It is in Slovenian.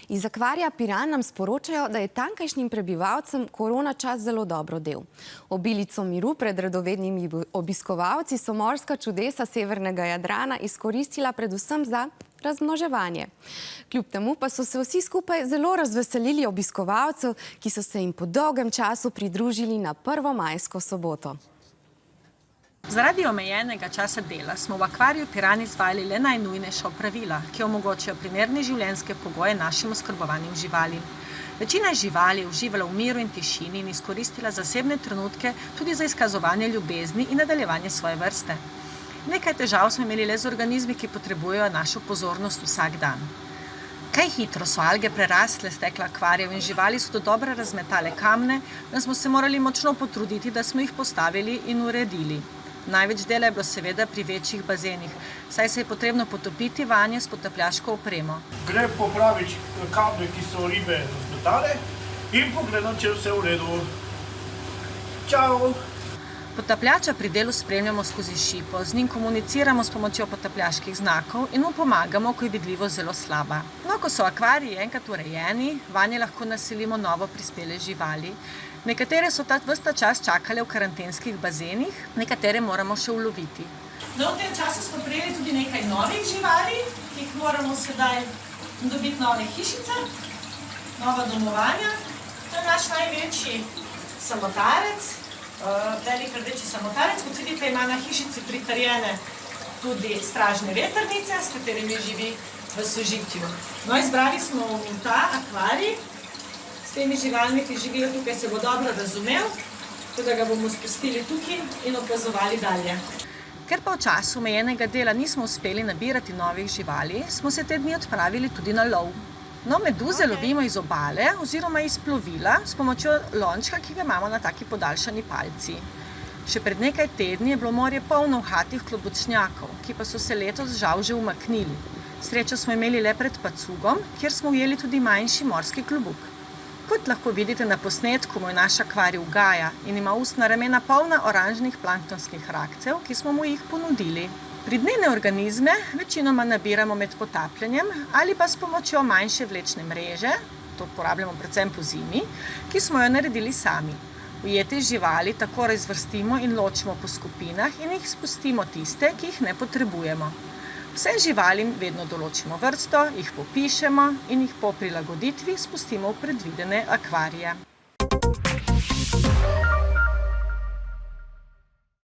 Iz akvarija Piran nam sporočajo, da je tamkajšnjim prebivalcem korona čas zelo dobro del. Obilico miru pred radovednimi obiskovalci so morska čudesa severnega Jadrana izkoristila predvsem za razmnoževanje. Kljub temu pa so se vsi skupaj zelo razveselili obiskovalcev, ki so se jim po dolgem času pridružili na prvomajsko soboto. Zaradi omejenega časa dela smo v akvariju Piran izvajali le najnujnejša opravila, ki omogočajo primerne življenjske pogoje našim oskrbovanim živalim. Večina živali je uživala v miru in tišini in izkoristila zasebne trenutke tudi za izkazovanje ljubezni in nadaljevanje svoje vrste. Nekaj težav smo imeli le z organizmi, ki potrebujejo našo pozornost vsak dan. Kaj hitro so alge prerastle stekla akvarijev in živali so dodobra razmetale kamne, da smo se morali močno potruditi, da smo jih postavili in uredili. Največ dela je bilo seveda pri večjih bazenih, saj se je potrebno potopiti vanje s potapljaško opremo. Gre popraviti kable, ki so ribe razmetale, in pogledati, če je vse v redu. Čau! Potapljača pri delu spremljamo skozi šipo, z njim komuniciramo s pomočjo potapljaških znakov in mu pomagamo, ko je vidljivost zelo slaba. No, ko so akvariji enkrat urejeni, vanje lahko naselimo novo prispele živali. Nekatere so ves ta čas čakale v karantenskih bazenih, nekatere moramo še uloviti. No, v tem času smo prejeli tudi nekaj novih živali, ki jih moramo sedaj dobiti nove hišice, nova domovanja. To je naš največji samotarec, velik rdeči samotarec. Kot vidite, ima na hišici pritrjene tudi stražne vetrnice, s katerimi živi v sožitju. No, izbrali smo v ta akvarij s temi živalmi, ki živijo tukaj, se bo dobro razumel, tako da ga bomo spustili tukaj in opazovali dalje. Ker pa v času omejenega dela nismo uspeli nabirati novih živali, smo se te dni odpravili tudi na lov. No, meduze lovimo iz obale oziroma iz plovila s pomočjo lončka, ki ga imamo na taki podaljšani palci. Še pred nekaj tedni je bilo morje polno uhatih klobučnjakov, ki pa so se letos žal že umaknili. Srečo smo imeli le pred Pacugom, kjer smo ujeli tudi manjši morski klobuk. Kot lahko vidite na posnetku, mu je naš akvarij ugaja in ima ustna ramena polna oranžnih planktonskih rakcev, ki smo mu jih ponudili. Pridnene organizme večinoma nabiramo med potapljanjem ali pa s pomočjo manjše vlečne mreže, to uporabljamo predvsem pozimi, ki smo jo naredili sami. Ujete živali tako razvrstimo in ločimo po skupinah in jih spustimo tiste, ki jih ne potrebujemo. Vse živalim vedno določimo vrsto, jih popišemo in jih po prilagoditvi spustimo v predvidene akvarije.